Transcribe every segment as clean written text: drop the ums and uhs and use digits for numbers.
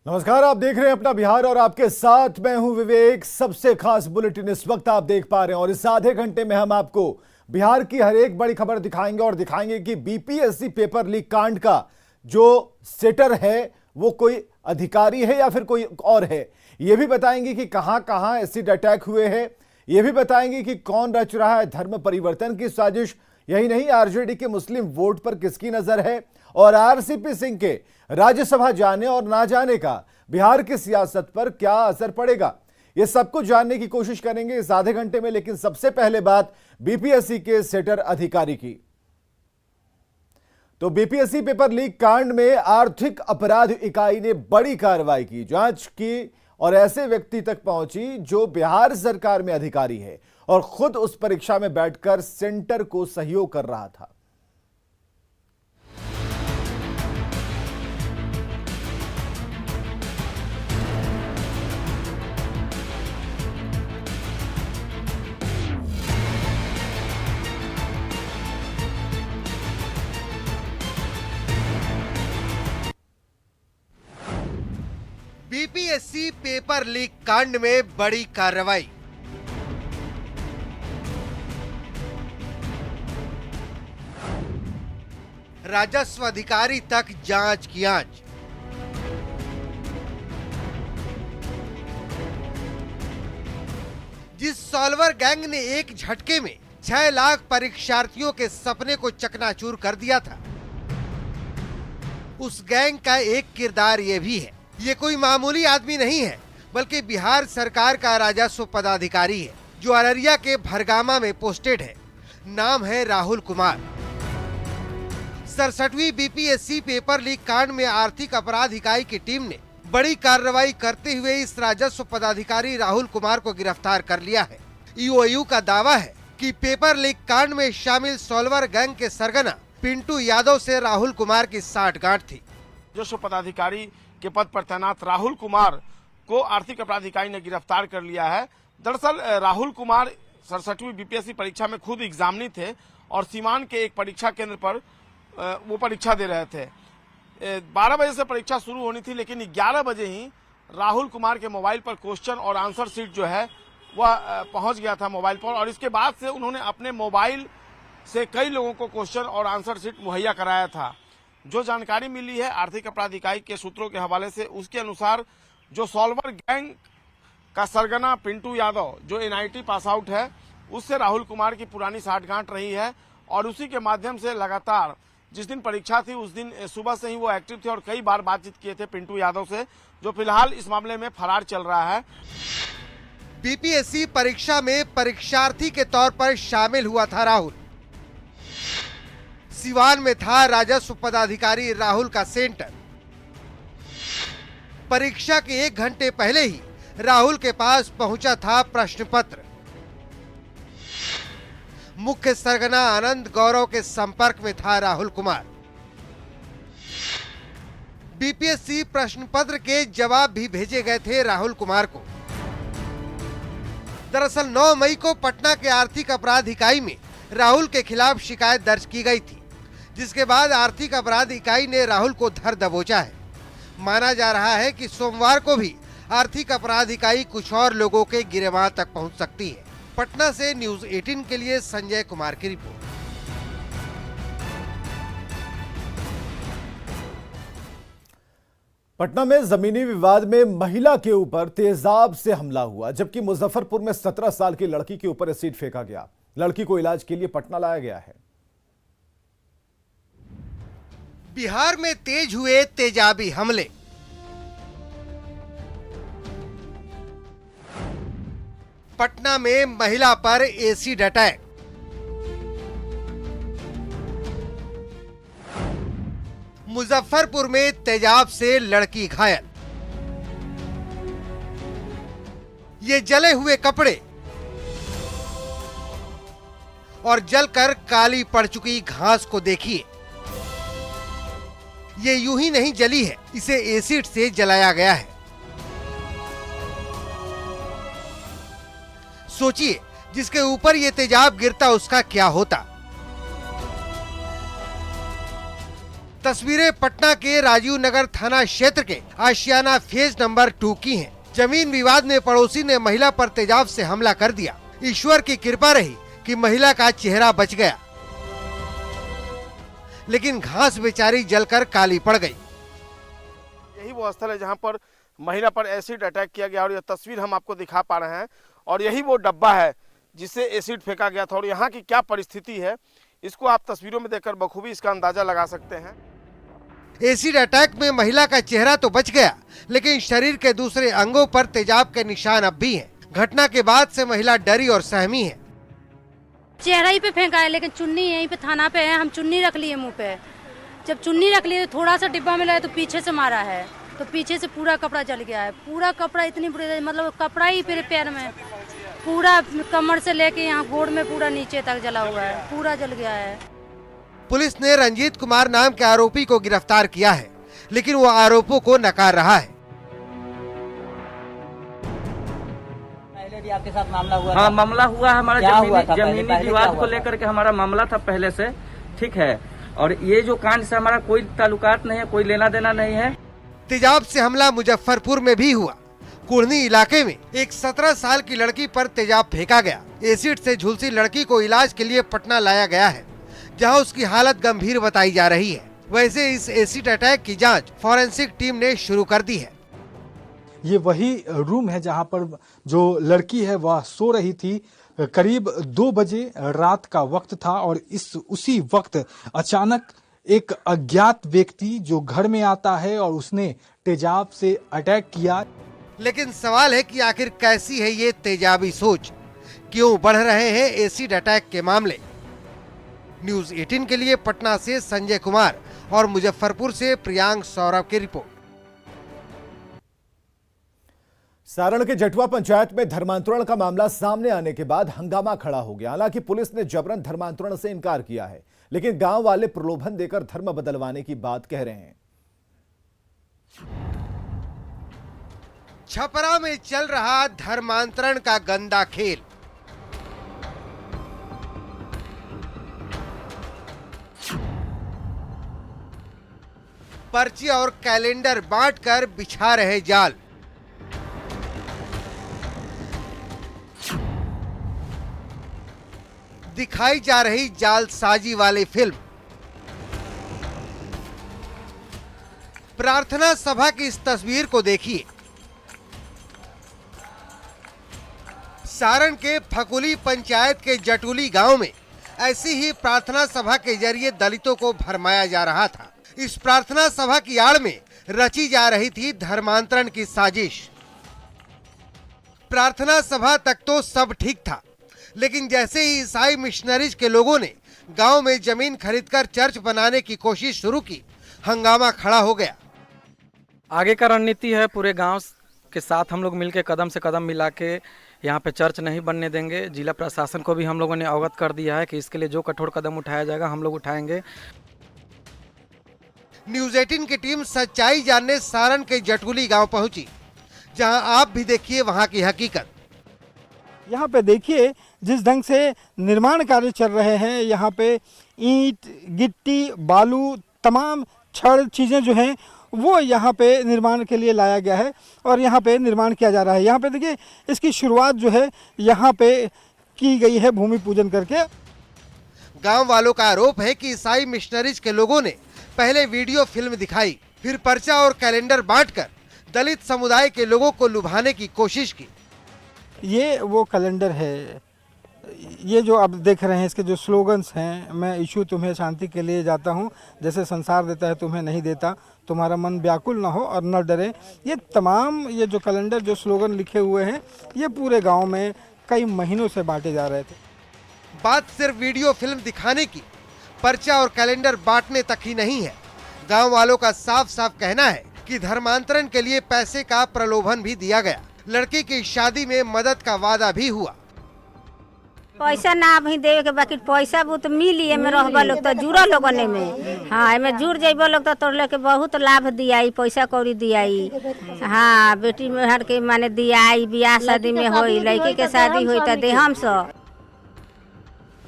नमस्कार, आप देख रहे हैं अपना बिहार और आपके साथ मैं हूं विवेक। सबसे खास बुलेटिन इस वक्त आप देख पा रहे हैं और इस आधे घंटे में हम आपको बिहार की हर एक बड़ी खबर दिखाएंगे और दिखाएंगे कि बीपीएससी पेपर लीक कांड का जो सेटर है वो कोई अधिकारी है या फिर कोई और है। यह भी बताएंगे कि कहां कहां एसिड अटैक हुए हैं। यह भी बताएंगे कि कौन रच रहा है धर्म परिवर्तन की साजिश। यही नहीं, आरजेडी के मुस्लिम वोट पर किसकी नजर है और आरसीपी सिंह के राज्यसभा जाने और ना जाने का बिहार की सियासत पर क्या असर पड़ेगा, यह सब कुछ जानने की कोशिश करेंगे इस आधे घंटे में। लेकिन सबसे पहले बात बीपीएससी के सेटर अधिकारी की। तो बीपीएससी पेपर लीक कांड में आर्थिक अपराध इकाई ने बड़ी कार्रवाई की, जांच की और ऐसे व्यक्ति तक पहुंची जो बिहार सरकार में अधिकारी है और खुद उस परीक्षा में बैठकर सेंटर को सहयोग कर रहा था। बीपीएससी पेपर लीक कांड में बड़ी कार्रवाई। राजस्व अधिकारी तक जांच की आंच। जिस सॉल्वर गैंग ने एक झटके में 6 लाख परीक्षार्थियों के सपने को चकनाचूर कर दिया था, उस गैंग का एक किरदार ये भी है। ये कोई मामूली आदमी नहीं है, बल्कि बिहार सरकार का राजस्व पदाधिकारी है जो अररिया के भरगामा में पोस्टेड है। नाम है राहुल कुमार। 67वीं बीपीएससी पेपर लीक कांड में आर्थिक अपराध इकाई की टीम ने बड़ी कार्रवाई करते हुए इस राजस्व पदाधिकारी राहुल कुमार को गिरफ्तार कर लिया है। ईओयू का दावा है कि पेपर लीक कांड में शामिल सॉल्वर गैंग के सरगना पिंटू यादव से राहुल कुमार की साठगांठ थी। राजस्व पदाधिकारी के पद पर तैनात राहुल कुमार को आर्थिक अपराध इकाई ने गिरफ्तार कर लिया है। दरअसल राहुल कुमार 67वीं बीपीएससी परीक्षा में खुद एग्जामिनी थे और सीवान के एक परीक्षा केंद्र पर वो परीक्षा दे रहे थे। 12 बजे से परीक्षा शुरू होनी थी, लेकिन 11 बजे ही राहुल कुमार के मोबाइल पर क्वेश्चन और आंसर शीट जो है वह पहुंच गया था मोबाइल पर, और इसके बाद से उन्होंने अपने मोबाइल से कई लोगों को क्वेश्चन और आंसर शीट मुहैया कराया था। जो जानकारी मिली है आर्थिक अपराध इकाई के सूत्रों के हवाले से, उसके अनुसार जो सॉल्वर गैंग का सरगना पिंटू यादव जो एनआईटी पास आउट है, उससे राहुल कुमार की पुरानी साठगांठ रही है और उसी के माध्यम से लगातार जिस दिन परीक्षा थी उस दिन सुबह से ही वो एक्टिव थे और कई बार बातचीत किए थे पिंटू यादव से, जो फिलहाल इस मामले में फरार चल रहा है। बीपीएससी परीक्षा में परीक्षार्थी के तौर पर शामिल हुआ था राहुल। सिवान में था राजस्व पदाधिकारी राहुल का सेंटर। परीक्षा के 1 घंटे पहले ही राहुल के पास पहुंचा था प्रश्न पत्र। मुख्य सरगना आनंद गौरव के संपर्क में था राहुल कुमार। बीपीएससी प्रश्न पत्र के जवाब भी भेजे गए थे राहुल कुमार को। दरअसल 9 मई को पटना के आर्थिक अपराध इकाई में राहुल के खिलाफ शिकायत दर्ज की गई थी, जिसके बाद आर्थिक अपराध इकाई ने राहुल को धर दबोचा है। माना जा रहा है कि सोमवार को भी आर्थिक अपराध इकाई कुछ और लोगों के गिरफ्तार तक पहुंच सकती है। पटना से न्यूज 18 के लिए संजय कुमार की रिपोर्ट। पटना में जमीनी विवाद में महिला के ऊपर तेजाब से हमला हुआ, जबकि मुजफ्फरपुर में 17 साल की लड़की के ऊपर एसिड फेंका गया। लड़की को इलाज के लिए पटना लाया गया है। बिहार में तेज हुए तेजाबी हमले। पटना में महिला पर एसिड अटैक। मुजफ्फरपुर में तेजाब से लड़की घायल। ये जले हुए कपड़े और जलकर काली पड़ चुकी घास को देखिए। ये यूं ही नहीं जली है, इसे एसिड से जलाया गया है। सोचिए, जिसके ऊपर ये तेजाब गिरता उसका क्या होता। तस्वीरें पटना के राजीव नगर थाना क्षेत्र के आशियाना फेज नंबर 2 की हैं। जमीन विवाद में पड़ोसी ने महिला पर तेजाब से हमला कर दिया। ईश्वर की कृपा रही कि महिला का चेहरा बच गया, लेकिन घास बेचारी जलकर काली पड़ गई। यही वो स्थल है जहां पर महिला पर एसिड अटैक किया गया और यह तस्वीर हम आपको दिखा पा रहे हैं। और यही वो डब्बा है जिससे एसिड फेंका गया था और यहाँ की क्या परिस्थिति है इसको आप तस्वीरों में देखकर बखूबी इसका अंदाजा लगा सकते हैं। एसिड अटैक में महिला का चेहरा तो बच गया, लेकिन शरीर के दूसरे अंगों पर तेजाब के निशान अब भी हैं। घटना के बाद से महिला डरी और सहमी है। चेहरा ही पे फेंका है, लेकिन चुन्नी यहीं पे थाना पे है। हम चुन्नी रख लिए मुंह पे। जब चुन्नी रख लिए तो थोड़ा सा डिब्बा में लगा तो पीछे से मारा है, तो पीछे से पूरा कपड़ा जल गया है। पूरा कपड़ा इतनी बुरी, मतलब कपड़ा ही फिर पैर में पूरा कमर से लेके यहाँ गोड़ में पूरा नीचे तक जला हुआ है, पूरा जल गया है। पुलिस ने रंजीत कुमार नाम के आरोपी को गिरफ्तार किया है, लेकिन वो आरोपों को नकार रहा है। पहले भी आपके साथ मामला हुआ? हाँ, मामला हुआ है हमारा जमीनी विवाद को हुआ? लेकर के हमारा मामला था पहले से, ठीक है। और ये जो कांड से हमारा कोई ताल्लुकात नहीं है, कोई लेना देना नहीं है। तेजाब से हमला मुजफ्फरपुर में भी हुआ। कुढ़नी इलाके में एक 17 साल की लड़की पर तेजाब फेंका गया। एसिड से झुलसी लड़की को इलाज के लिए पटना लाया गया है, जहां उसकी हालत गंभीर बताई जा रही है। वैसे इस एसिड अटैक की जांच फॉरेंसिक टीम ने शुरू कर दी है। ये वही रूम है जहां पर जो लड़की है वह सो रही थी। करीब 2 बजे रात का वक्त था और उसी वक्त अचानक एक अज्ञात व्यक्ति जो घर में आता है और उसने तेजाब से अटैक किया। लेकिन सवाल है कि आखिर कैसी है ये तेजाबी सोच, क्यों बढ़ रहे हैं एसिड अटैक के मामले। न्यूज़ 18 के लिए पटना से संजय कुमार और मुजफ्फरपुर से प्रियांक सौरभ की रिपोर्ट। सारण के जटुआ पंचायत में धर्मांतरण का मामला सामने आने के बाद हंगामा खड़ा हो गया। हालांकि पुलिस ने जबरन धर्मांतरण से इनकार किया है, लेकिन गांव वाले प्रलोभन देकर धर्म बदलवाने की बात कह रहे हैं। छपरा में चल रहा धर्मांतरण का गंदा खेल। पर्ची और कैलेंडर बांटकर बिछा रहे जाल। दिखाई जा रही जालसाजी वाली फिल्म। प्रार्थना सभा की इस तस्वीर को देखिए। सारण के फकुली पंचायत के जटुली गांव में ऐसी ही प्रार्थना सभा के जरिए दलितों को भरमाया जा रहा था। इस प्रार्थना सभा की आड़ में रची जा रही थी धर्मांतरण की साजिश। प्रार्थना सभा तक तो सब ठीक था, लेकिन जैसे ही ईसाई मिशनरीज के लोगों ने गांव में जमीन खरीदकर चर्च बनाने की कोशिश शुरू की, हंगामा खड़ा हो गया। आगे का रणनीति है पूरे गांव के साथ हम लोग मिलकर कदम से कदम मिला के यहाँ पे चर्च नहीं बनने देंगे। जिला प्रशासन को भी हम लोगों ने अवगत कर दिया है कि इसके लिए जो कठोर कदम उठाया जाएगा हम लोग उठाएंगे। न्यूज़ 18 की टीम सच्चाई जानने सारण के जटुली गांव पहुंची, जहां आप भी देखिए वहां की हकीकत। यहाँ पे देखिए जिस ढंग से निर्माण कार्य चल रहे हैं, यहाँ पे ईंट, गिट्टी, बालू, तमाम छड़ चीज़ें जो हैं वो यहाँ पे निर्माण के लिए लाया गया है और यहाँ पे निर्माण किया जा रहा है। यहाँ पे देखिए इसकी शुरुआत जो है यहाँ पे की गई है भूमि पूजन करके। गांव वालों का आरोप है कि ईसाई मिशनरीज के लोगों ने पहले वीडियो फिल्म दिखाई, फिर पर्चा और कैलेंडर बांटकर दलित समुदाय के लोगों को लुभाने की कोशिश की। ये वो कैलेंडर है, ये जो आप देख रहे हैं इसके जो स्लोगन्स हैं, मैं यीशु तुम्हें शांति के लिए जाता हूँ, जैसे संसार देता है तुम्हें नहीं देता, तुम्हारा मन व्याकुल ना हो और न डरे। ये तमाम ये जो कैलेंडर जो स्लोगन लिखे हुए हैं ये पूरे गांव में कई महीनों से बांटे जा रहे थे। बात सिर्फ वीडियो फिल्म दिखाने की, पर्चा और कैलेंडर बांटने तक ही नहीं है। गांव वालों का साफ साफ कहना है कि धर्मांतरण के लिए पैसे का प्रलोभन भी दिया गया। लड़की की शादी में मदद का वादा भी हुआ। पैसा ना भी देवे के, बाकी पैसा बहुत मिली एमे रहबा लोग तो जुड़ा लोगन में। हाँ, एमे जुड़ जाइबा लोग तो तोड़ के बहुत लाभ दियाई, पैसा कौड़ी दियाई। हाँ, बेटी मेहर के माने दियाई, बियाह शादी में होई, लड़की के शादी होई तो दे हम सब।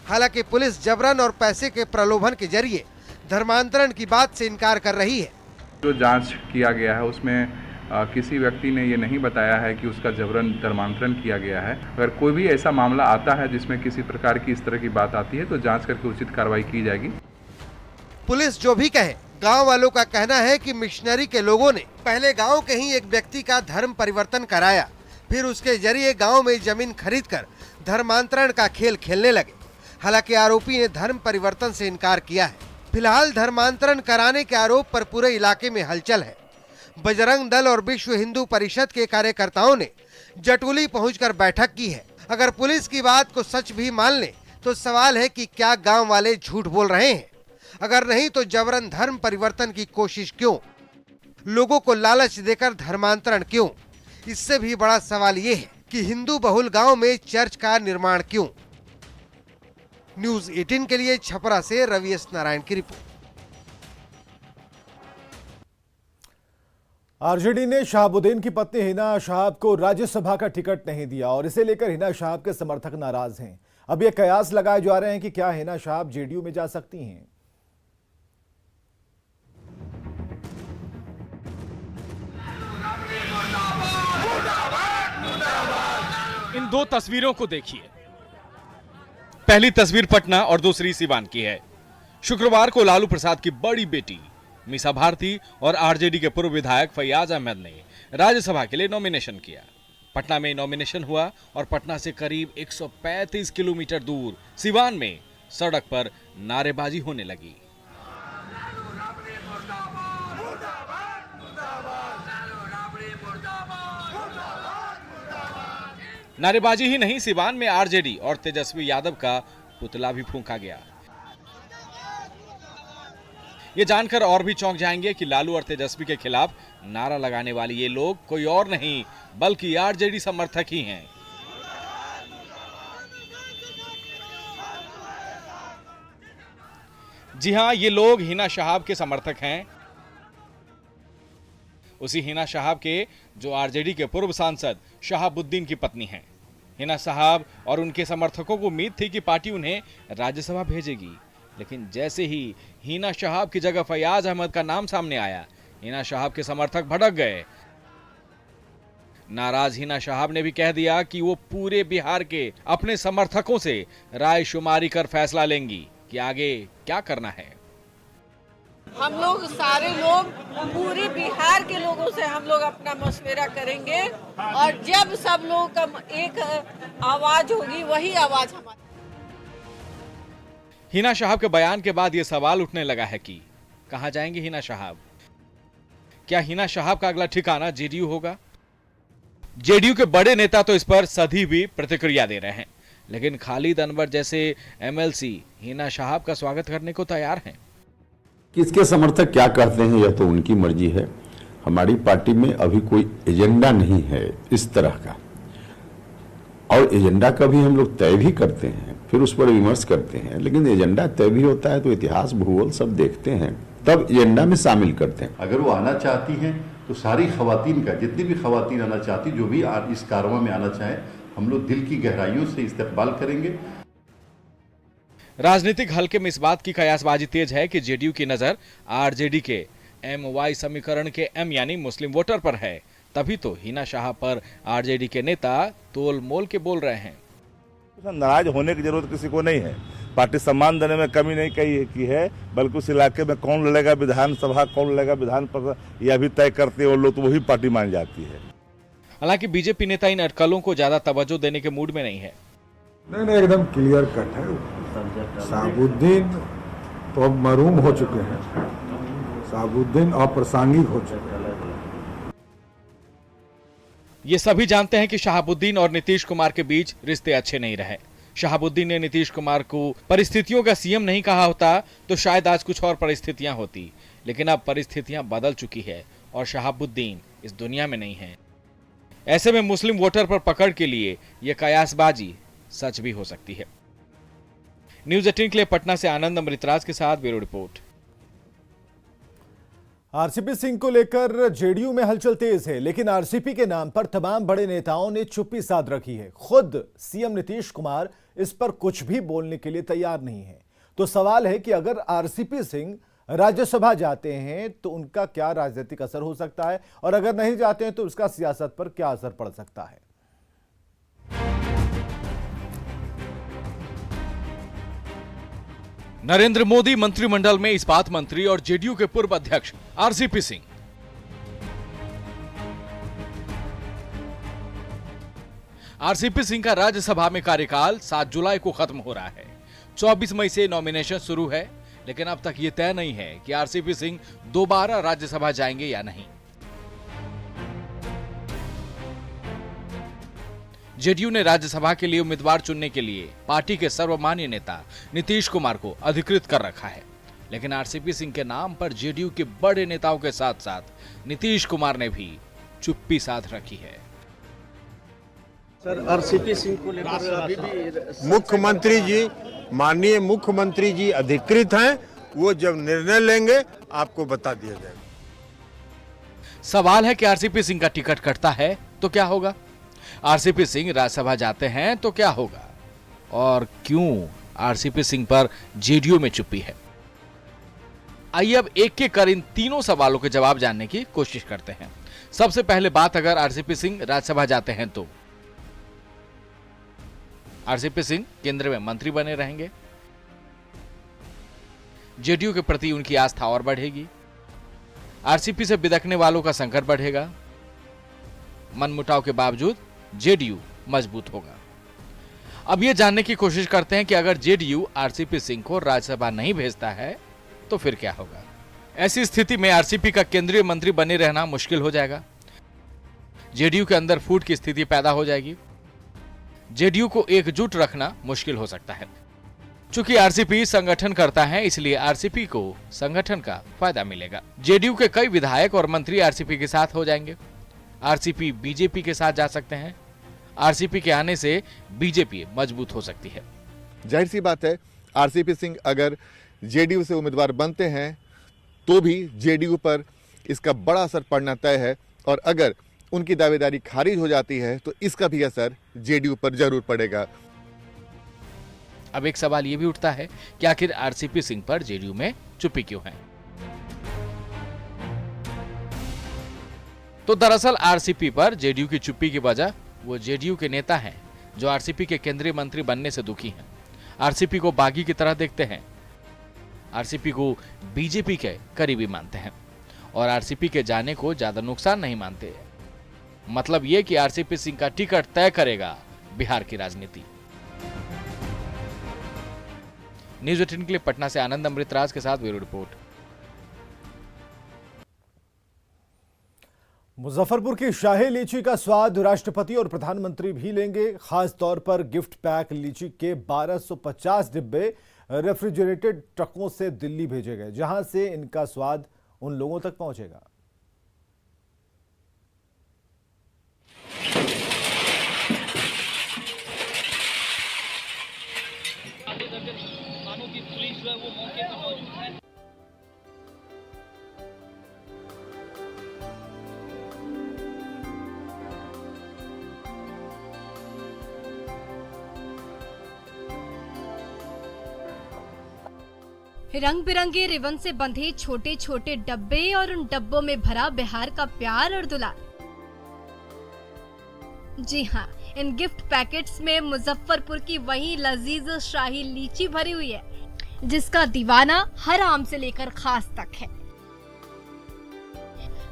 हालांकि पुलिस जबरन और पैसे के प्रलोभन के जरिए धर्मांतरण की बात से इनकार कर रही है। जो जांच किया गया है उसमें किसी व्यक्ति ने ये नहीं बताया है कि उसका जबरन धर्मांतरण किया गया है। अगर कोई भी ऐसा मामला आता है जिसमें किसी प्रकार की इस तरह की बात आती है तो जांच करके उचित कार्रवाई की जाएगी। पुलिस जो भी कहे, गांव वालों का कहना है कि मिशनरी के लोगों ने पहले गांव के ही एक व्यक्ति का धर्म परिवर्तन कराया, फिर उसके जरिए गांव में जमीन खरीदकर धर्मांतरण का खेल खेलने लगे। हालांकि आरोपी ने धर्म परिवर्तन से इनकार किया है। फिलहाल धर्मांतरण कराने के आरोप पर पूरे इलाके में हलचल है। बजरंग दल और विश्व हिंदू परिषद के कार्यकर्ताओं ने जटुली पहुंचकर बैठक की है। अगर पुलिस की बात को सच भी मान ले तो सवाल है कि क्या गांव वाले झूठ बोल रहे हैं? अगर नहीं तो जबरन धर्म परिवर्तन की कोशिश क्यों? लोगों को लालच देकर धर्मांतरण क्यों? इससे भी बड़ा सवाल ये है कि हिंदू बहुल गांव में चर्च का निर्माण क्यों? न्यूज़ 18 के लिए छपरा से रवि एस नारायण की रिपोर्ट। आरजेडी ने शहाबुद्दीन की पत्नी हिना शहाब को राज्यसभा का टिकट नहीं दिया और इसे लेकर हिना शहाब के समर्थक नाराज हैं। अब ये कयास लगाए जा रहे हैं कि क्या हिना शहाब जेडीयू में जा सकती हैं। इन दो तस्वीरों को देखिए। पहली तस्वीर पटना और दूसरी सिवान की है। शुक्रवार को लालू प्रसाद की बड़ी बेटी मीसा भारती और आरजेडी के पूर्व विधायक फैयाज अहमद ने राज्यसभा के लिए नॉमिनेशन किया। पटना में नॉमिनेशन हुआ और पटना से करीब 135 किलोमीटर दूर सिवान में सड़क पर नारेबाजी होने लगी। नारेबाजी ही नहीं, सिवान में आरजेडी और तेजस्वी यादव का पुतला भी फूंका गया। ये जानकर और भी चौंक जाएंगे कि लालू और तेजस्वी के खिलाफ नारा लगाने वाले ये लोग कोई और नहीं बल्कि आरजेडी समर्थक ही हैं। जी हां, ये लोग हिना शहाब के समर्थक हैं। उसी हिना शहाब के जो आरजेडी के पूर्व सांसद शहाबुद्दीन की पत्नी हैं। हिना शहाब और उनके समर्थकों को उम्मीद थी कि पार्टी उन्हें राज्यसभा भेजेगी, लेकिन जैसे ही हिना शहाब की जगह फैयाज अहमद का नाम सामने आया, हिना शहाब के समर्थक भड़क गए। नाराज हिना शहाब ने भी कह दिया कि वो पूरे बिहार के अपने समर्थकों से राय शुमारी कर फैसला लेंगी कि आगे क्या करना है। हम लोग सारे लोग पूरे बिहार के लोगों से हम लोग अपना मशवरा करेंगे और जब सब लोगों का एक आवाज होगी वही आवाज हमारी। हिना शहाब के बयान के बाद यह सवाल उठने लगा है कि कहां जाएंगे हिना शहाब? क्या हिना शहाब का अगला ठिकाना जेडीयू होगा? जेडीयू के बड़े नेता तो इस पर सधी भी प्रतिक्रिया दे रहे हैं, लेकिन खालिद अनवर जैसे एमएलसी हिना शहाब का स्वागत करने को तैयार हैं। किसके समर्थक क्या करते हैं यह तो उनकी मर्जी है। हमारी पार्टी में अभी कोई एजेंडा नहीं है इस तरह का, और एजेंडा का भी हम लोग तय भी करते हैं, फिर उस पर विमर्श करते हैं। लेकिन एजेंडा तय भी होता है तो इतिहास भूगोल सब देखते हैं, तब एजेंडा में शामिल करते हैं। अगर वो आना चाहती हैं तो सारी खवातीन का, जितनी भी खवातीन आना चाहती, जो भी इस कारवां में आना चाहे, हम लोग दिल की गहराइयों से इस्तकबाल करेंगे। राजनीतिक हल्के में इस बात की कयासबाजी तेज है कि जेडीयू की नजर आरजेडी के MY समीकरण के M यानी मुस्लिम वोटर पर है, तभी तो हिना शहाब पर आरजेडी के नेता तोल मोल के बोल रहे हैं। नाराज होने की जरूरत किसी को नहीं है। पार्टी सम्मान देने में कमी नहीं की है, बल्कि उस इलाके में कौन लड़ेगा विधानसभा, कौन लड़ेगा विधान परिषद, यह भी तय करते हैं वो लोग, तो वही पार्टी मान जाती है। हालांकि बीजेपी नेता इन अटकलों को ज्यादा तवज्जो देने के मूड में नहीं है। नहीं, एकदम क्लियर कट है। शहाबुद्दीन तो अब मरूम हो चुके हैं, शहाबुद्दीन अप्रासंगिक हो चुके हैं। ये सभी जानते हैं कि शहाबुद्दीन और नीतीश कुमार के बीच रिश्ते अच्छे नहीं रहे। शहाबुद्दीन ने नीतीश कुमार को परिस्थितियों का सीएम नहीं कहा होता तो शायद आज कुछ और परिस्थितियां होती, लेकिन अब परिस्थितियां बदल चुकी है और शहाबुद्दीन इस दुनिया में नहीं है। ऐसे में मुस्लिम वोटर पर पकड़ के लिए यह कयासबाजी सच भी हो सकती है। न्यूज़ 18 के लिए पटना से आनंद अमृतराज के साथ ब्यूरो रिपोर्ट। आरसीपी सिंह को लेकर जेडीयू में हलचल तेज है, लेकिन आरसीपी के नाम पर तमाम बड़े नेताओं ने चुप्पी साध रखी है। खुद सीएम नीतीश कुमार इस पर कुछ भी बोलने के लिए तैयार नहीं है। तो सवाल है कि अगर आरसीपी सिंह राज्यसभा जाते हैं तो उनका क्या राजनीतिक असर हो सकता है, और अगर नहीं जाते हैं तो उसका सियासत पर क्या असर पड़ सकता है। नरेंद्र मोदी मंत्रिमंडल में इस्पात मंत्री और जेडीयू के पूर्व अध्यक्ष आरसीपी सिंह। आरसीपी सिंह का राज्यसभा में कार्यकाल 7 जुलाई को खत्म हो रहा है। 24 मई से नॉमिनेशन शुरू है, लेकिन अब तक ये तय नहीं है कि आरसीपी सिंह दोबारा राज्यसभा जाएंगे या नहीं। जेडीयू ने राज्यसभा के लिए उम्मीदवार चुनने के लिए पार्टी के सर्वमान्य नेता नीतीश कुमार को अधिकृत कर रखा है, लेकिन आरसीपी सिंह के नाम पर जेडीयू के बड़े नेताओं के साथ साथ नीतीश कुमार ने भी चुप्पी साध रखी है। सर, आरसीपी सिंह को लेकर मुख्यमंत्री जी, माननीय मुख्यमंत्री जी अधिकृत हैं, वो जब निर्णय लेंगे आपको बता दिया जाएगा। सवाल है कि आरसीपी सिंह का टिकट कटता है तो क्या होगा, आरसीपी सिंह राज्यसभा जाते हैं तो क्या होगा, और क्यों आरसीपी सिंह पर जेडीयू में चुप्पी है। आइए अब एक एक कर इन तीनों सवालों के जवाब जानने की कोशिश करते हैं। सबसे पहले बात, अगर आरसीपी सिंह राज्यसभा जाते हैं तो आरसीपी सिंह केंद्र में मंत्री बने रहेंगे, जेडीयू के प्रति उनकी आस्था और बढ़ेगी, आरसीपी से बिदकने वालों का संकट बढ़ेगा, मनमुटाव के बावजूद जेडीयू मजबूत होगा। अब यह जानने की कोशिश करते हैं कि अगर जेडीयू आरसीपी सिंह को राज्यसभा नहीं भेजता है तो फिर क्या होगा। ऐसी स्थिति में आरसीपी का केंद्रीय मंत्री बने रहना मुश्किल हो जाएगा, जेडीयू के अंदर फूट की स्थिति पैदा हो जाएगी, जेडीयू को एकजुट रखना मुश्किल हो सकता है। चूंकि आरसीपी संगठन करता है, इसलिए आरसीपी को संगठन का फायदा मिलेगा। जेडीयू के कई विधायक और मंत्री आरसीपी के साथ हो जाएंगे, आरसीपी बीजेपी के साथ जा सकते हैं, आरसीपी के आने से बीजेपी मजबूत हो सकती है। जाहिर सी बात है, आरसीपी सिंह अगर जेडीयू से उम्मीदवार बनते हैं तो भी जेडीयू पर इसका बड़ा असर पड़ना तय है, और अगर उनकी दावेदारी खारिज हो जाती है तो इसका भी असर जेडीयू पर जरूर पड़ेगा। अब एक सवाल यह भी उठता है कि आखिर आरसीपी सिंह पर जेडीयू में चुप्पी क्यों है। तो दरअसल आरसीपी पर जेडीयू की चुप्पी की वजह वो जेडीयू के नेता हैं जो आरसीपी के केंद्रीय मंत्री बनने से दुखी हैं, आरसीपी को बागी की तरह देखते हैं, आरसीपी को बीजेपी के करीबी मानते हैं और आरसीपी के जाने को ज्यादा नुकसान नहीं मानते। मतलब ये कि आरसीपी सिंह का टिकट तय करेगा बिहार की राजनीति। न्यूज़ 18 के लिए पटना से आनंद अमृतराज के साथ ब्यूरो रिपोर्ट। मुजफ्फरपुर की शाही लीची का स्वाद राष्ट्रपति और प्रधानमंत्री भी लेंगे। खास तौर पर गिफ्ट पैक लीची के 1250 डिब्बे रेफ्रिजरेटेड ट्रकों से दिल्ली भेजे गए, जहां से इनका स्वाद उन लोगों तक पहुंचेगा। रंग बिरंगे रिबन से बंधे छोटे छोटे डब्बे और उन डब्बों में भरा बिहार का प्यार और दुलार। जी हाँ, इन गिफ्ट पैकेट्स में मुजफ्फरपुर की वही लजीज शाही लीची भरी हुई है, जिसका दीवाना हर आम से लेकर खास तक है।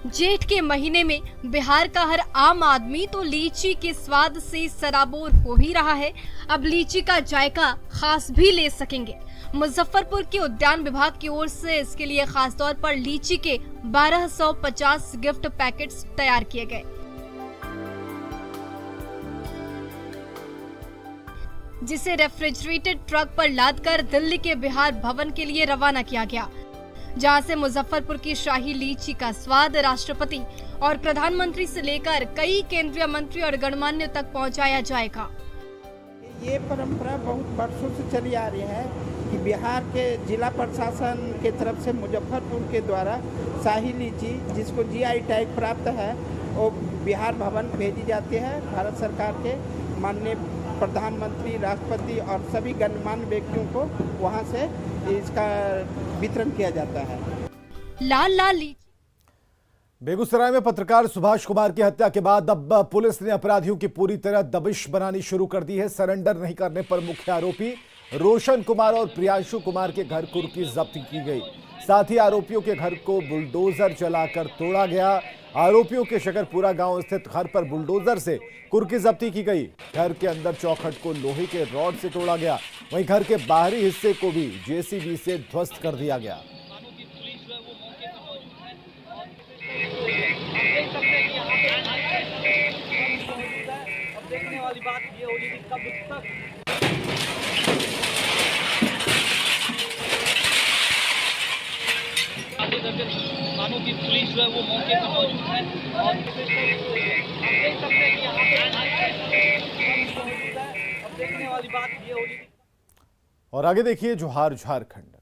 जेठ के महीने में बिहार का हर आम आदमी तो लीची के स्वाद से सराबोर हो ही रहा है, अब लीची का जायका खास भी ले सकेंगे। मुजफ्फरपुर के उद्यान विभाग की ओर से इसके लिए खास तौर पर लीची के 1250 गिफ्ट पैकेट्स तैयार किए गए, जिसे रेफ्रिजरेटेड ट्रक पर लादकर दिल्ली के बिहार भवन के लिए रवाना किया गया, जहां से मुजफ्फरपुर की शाही लीची का स्वाद राष्ट्रपति और प्रधानमंत्री से लेकर कई केंद्रीय मंत्री और गणमान्य तक पहुंचाया जाएगा। ये परंपरा बहुत वर्षों से चली आ रही है कि बिहार के जिला प्रशासन के तरफ से मुजफ्फरपुर के द्वारा शाही लीची, जिसको जीआई टैग प्राप्त है, वो बिहार भवन भेजी जाती है भारत सरकार के, माननीय प्रधानमंत्री, राष्ट्रपति और सभी गणमान्य व्यक्तियों को वहाँ से इसका वितरण किया जाता है। लाल लाल बेगूसराय में पत्रकार सुभाष कुमार की हत्या के बाद अब पुलिस ने अपराधियों की पूरी तरह दबिश बनानी शुरू कर दी है। सरेंडर नहीं करने पर मुख्य आरोपी रोशन कुमार और प्रियांशु कुमार के घर कुर्की जब्ती की गई। साथ ही आरोपियों के घर को बुलडोजर चलाकर तोड़ा गया। आरोपियों के शकरपुरा गांव स्थित घर पर बुलडोजर से कुर्की जब्ती की गई। घर के अंदर चौखट को लोहे के रॉड से तोड़ा गया। वहीं घर के बाहरी हिस्से को भी जेसीबी से ध्वस्त कर दिया गया। देखने वाली बात ये होगी कि कब तक आगे दर्जन थानों की पुलिस जो है वो मौके पर मौजूद है और आप देख सकते हैं कि यहाँ पे अब देखने वाली बात ये होगी। और आगे देखिए जोहार झारखंड।